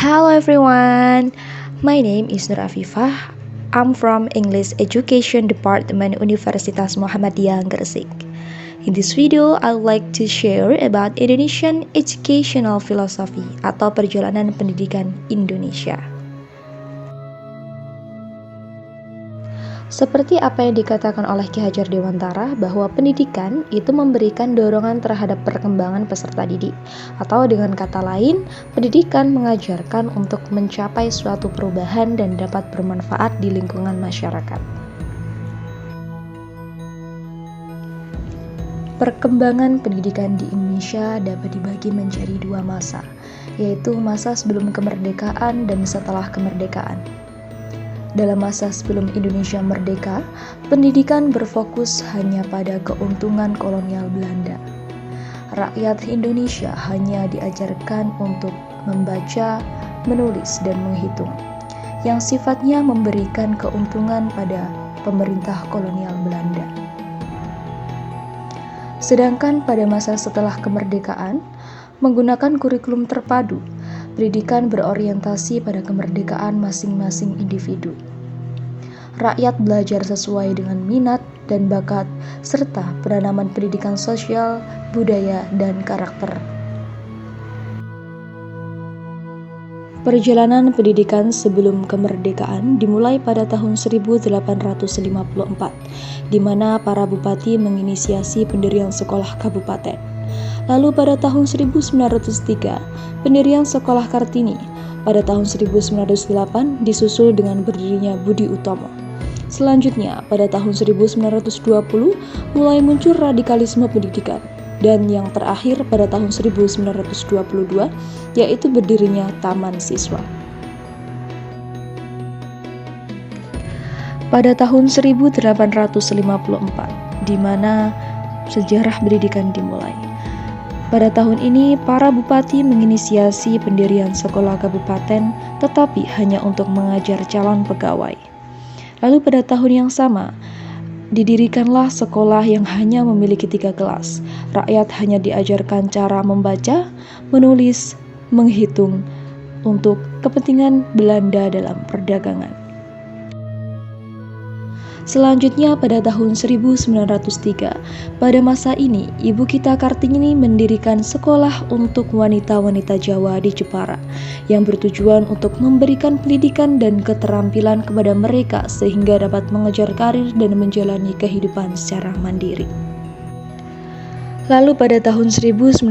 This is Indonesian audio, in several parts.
Hello everyone, my name is Nur Afifah. I'm from English Education Department Universitas Muhammadiyah Gresik. In this video, I would like to share about Indonesian Educational Philosophy atau perjalanan pendidikan Indonesia. Seperti apa yang dikatakan oleh Ki Hajar Dewantara bahwa pendidikan itu memberikan dorongan terhadap perkembangan peserta didik, atau dengan kata lain, pendidikan mengajarkan untuk mencapai suatu perubahan dan dapat bermanfaat di lingkungan masyarakat. Perkembangan pendidikan di Indonesia dapat dibagi menjadi dua masa, yaitu masa sebelum kemerdekaan dan setelah kemerdekaan. Dalam masa sebelum Indonesia merdeka, pendidikan berfokus hanya pada keuntungan kolonial Belanda. Rakyat Indonesia hanya diajarkan untuk membaca, menulis, dan menghitung, yang sifatnya memberikan keuntungan pada pemerintah kolonial Belanda. Sedangkan pada masa setelah kemerdekaan, menggunakan kurikulum terpadu, pendidikan berorientasi pada kemerdekaan masing-masing individu. Rakyat belajar sesuai dengan minat dan bakat, serta penanaman pendidikan sosial, budaya, dan karakter. Perjalanan pendidikan sebelum kemerdekaan dimulai pada tahun 1854, di mana para bupati menginisiasi pendirian sekolah kabupaten. Lalu pada tahun 1903, pendirian sekolah Kartini. Pada tahun 1908 disusul dengan berdirinya Budi Utomo. Selanjutnya, pada tahun 1920 mulai muncul radikalisme pendidikan. Dan yang terakhir pada tahun 1922 yaitu berdirinya Taman Siswa. Pada tahun 1854, di mana sejarah pendidikan dimulai. Pada tahun ini, para bupati menginisiasi pendirian sekolah kabupaten, tetapi hanya untuk mengajar calon pegawai. Lalu pada tahun yang sama, didirikanlah sekolah yang hanya memiliki 3 kelas. Rakyat hanya diajarkan cara membaca, menulis, menghitung untuk kepentingan Belanda dalam perdagangan. Selanjutnya pada tahun 1903, pada masa ini Ibu kita Kartini mendirikan sekolah untuk wanita-wanita Jawa di Jepara yang bertujuan untuk memberikan pendidikan dan keterampilan kepada mereka sehingga dapat mengejar karir dan menjalani kehidupan secara mandiri. Lalu pada tahun 1908,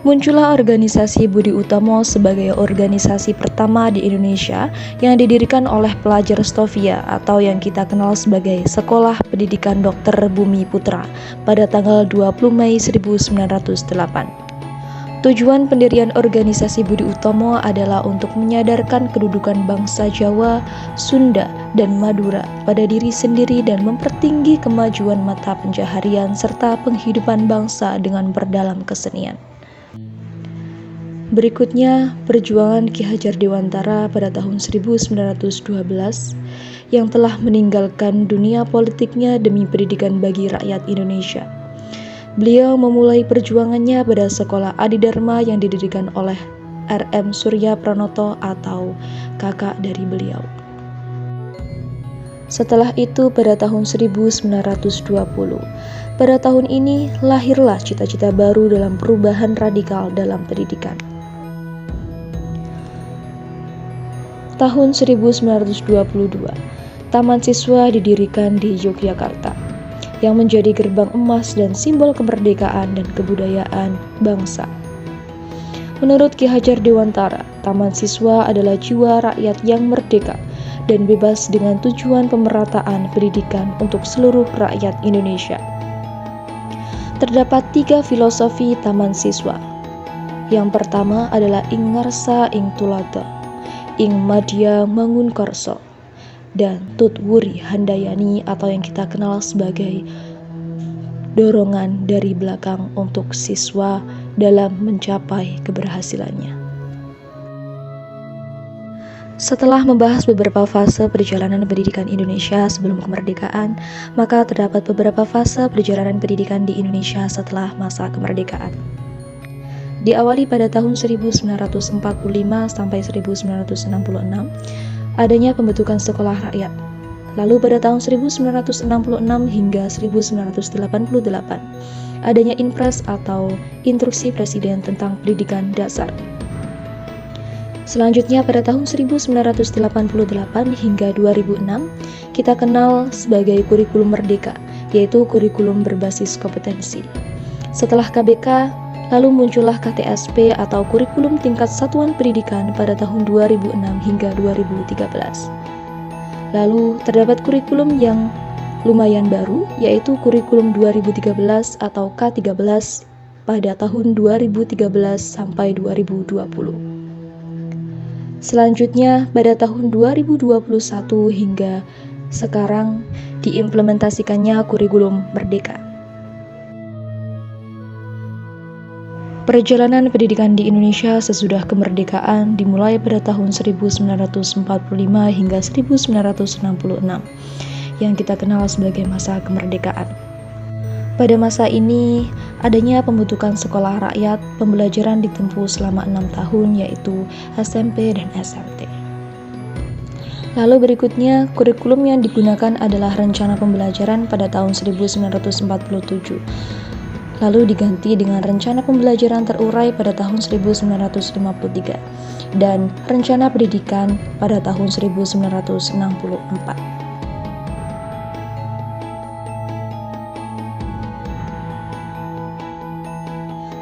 muncullah organisasi Budi Utomo sebagai organisasi pertama di Indonesia yang didirikan oleh pelajar Stovia atau yang kita kenal sebagai Sekolah Pendidikan Dr. Bumi Putra pada tanggal 20 Mei 1908. Tujuan pendirian organisasi Budi Utomo adalah untuk menyadarkan kedudukan bangsa Jawa, Sunda, dan Madura pada diri sendiri dan mempertinggi kemajuan mata pencaharian serta penghidupan bangsa dengan berdalam kesenian. Berikutnya, perjuangan Ki Hajar Dewantara pada tahun 1912 yang telah meninggalkan dunia politiknya demi pendidikan bagi rakyat Indonesia. Beliau memulai perjuangannya pada sekolah Adidharma yang didirikan oleh R.M. Surya Pranoto atau kakak dari beliau. Setelah itu pada tahun 1920, pada tahun ini lahirlah cita-cita baru dalam perubahan radikal dalam pendidikan. Tahun 1922, Taman Siswa didirikan di Yogyakarta, yang menjadi gerbang emas dan simbol kemerdekaan dan kebudayaan bangsa. Menurut Ki Hajar Dewantara, Taman Siswa adalah jiwa rakyat yang merdeka dan bebas dengan tujuan pemerataan pendidikan untuk seluruh rakyat Indonesia. Terdapat 3 filosofi Taman Siswa. Yang pertama adalah ing ngarsa ing tulada, ing madya mangun karso, dan tut wuri handayani atau yang kita kenal sebagai dorongan dari belakang untuk siswa dalam mencapai keberhasilannya. Setelah membahas beberapa fase perjalanan pendidikan Indonesia sebelum kemerdekaan, maka terdapat beberapa fase perjalanan pendidikan di Indonesia setelah masa kemerdekaan. Diawali pada tahun 1945 sampai 1966, adanya pembentukan sekolah rakyat. Lalu pada tahun 1966 hingga 1988, adanya Inpres atau Instruksi Presiden tentang Pendidikan Dasar. Selanjutnya pada tahun 1988 hingga 2006, kita kenal sebagai kurikulum merdeka, yaitu kurikulum berbasis kompetensi. Setelah KBK, lalu muncullah KTSP atau kurikulum tingkat satuan pendidikan pada tahun 2006 hingga 2013. Lalu terdapat kurikulum yang lumayan baru, yaitu kurikulum 2013 atau K13 pada tahun 2013 sampai 2020. Selanjutnya pada tahun 2021 hingga sekarang diimplementasikannya kurikulum merdeka. Perjalanan pendidikan di Indonesia sesudah kemerdekaan dimulai pada tahun 1945 hingga 1966 yang kita kenal sebagai masa kemerdekaan. Pada masa ini, adanya pembentukan sekolah rakyat, pembelajaran ditempuh selama 6 tahun yaitu SMP dan SMT. Lalu berikutnya, kurikulum yang digunakan adalah rencana pembelajaran pada tahun 1947. Lalu diganti dengan rencana pembelajaran terurai pada tahun 1953 dan rencana pendidikan pada tahun 1964.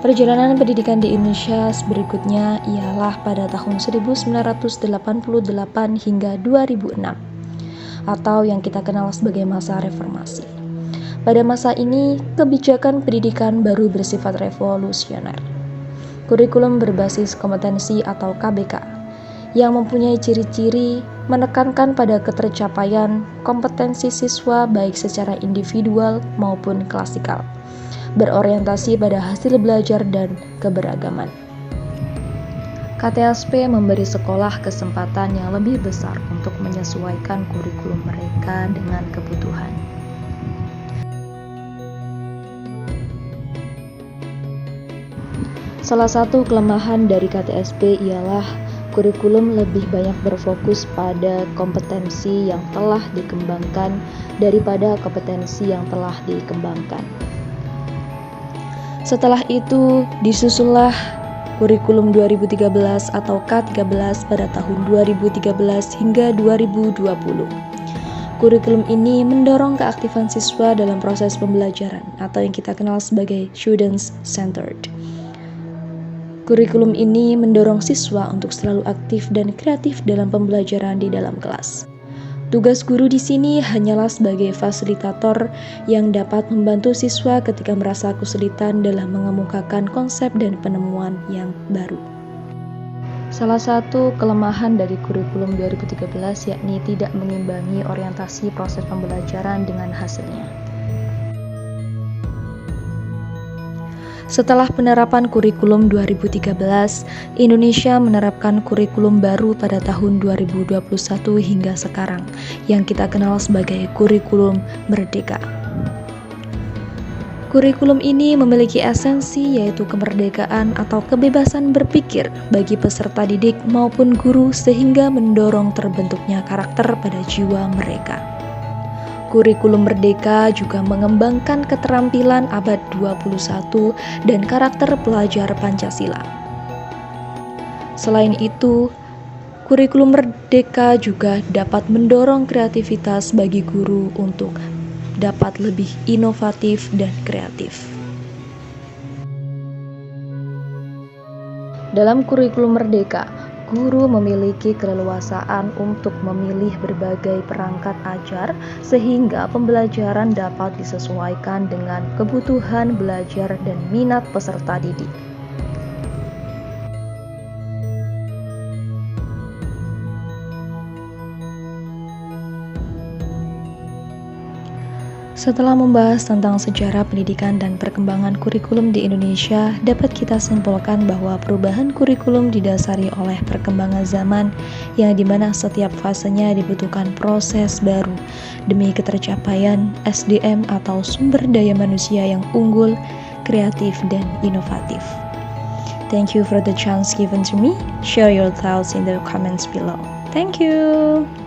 Perjalanan pendidikan di Indonesia berikutnya ialah pada tahun 1988 hingga 2006 atau yang kita kenal sebagai masa reformasi. Pada masa ini, kebijakan pendidikan baru bersifat revolusioner. Kurikulum berbasis kompetensi atau KBK yang mempunyai ciri-ciri menekankan pada ketercapaian kompetensi siswa baik secara individual maupun klasikal, berorientasi pada hasil belajar dan keberagaman. KTSP memberi sekolah kesempatan yang lebih besar untuk menyesuaikan kurikulum mereka dengan kebutuhan. Salah satu kelemahan dari KTSP ialah kurikulum lebih banyak berfokus pada kompetensi yang telah dikembangkan daripada kompetensi yang telah dikembangkan. Setelah itu, disusullah kurikulum 2013 atau K13 pada tahun 2013 hingga 2020. Kurikulum ini mendorong keaktifan siswa dalam proses pembelajaran atau yang kita kenal sebagai student-centered. Kurikulum ini mendorong siswa untuk selalu aktif dan kreatif dalam pembelajaran di dalam kelas. Tugas guru di sini hanyalah sebagai fasilitator yang dapat membantu siswa ketika merasa kesulitan dalam mengemukakan konsep dan penemuan yang baru. Salah satu kelemahan dari kurikulum 2013 yakni tidak mengimbangi orientasi proses pembelajaran dengan hasilnya. Setelah penerapan kurikulum 2013, Indonesia menerapkan kurikulum baru pada tahun 2021 hingga sekarang, yang kita kenal sebagai kurikulum merdeka. Kurikulum ini memiliki esensi yaitu kemerdekaan atau kebebasan berpikir bagi peserta didik maupun guru sehingga mendorong terbentuknya karakter pada jiwa mereka. Kurikulum merdeka juga mengembangkan keterampilan abad 21 dan karakter pelajar Pancasila. Selain itu, kurikulum merdeka juga dapat mendorong kreativitas bagi guru untuk dapat lebih inovatif dan kreatif. Dalam kurikulum merdeka, guru memiliki keleluasaan untuk memilih berbagai perangkat ajar sehingga pembelajaran dapat disesuaikan dengan kebutuhan belajar dan minat peserta didik. Setelah membahas tentang sejarah pendidikan dan perkembangan kurikulum di Indonesia, dapat kita simpulkan bahwa perubahan kurikulum didasari oleh perkembangan zaman yang dimana setiap fasenya dibutuhkan proses baru demi ketercapaian SDM atau sumber daya manusia yang unggul, kreatif, dan inovatif. Thank you for the chance given to me. Share your thoughts in the comments below. Thank you.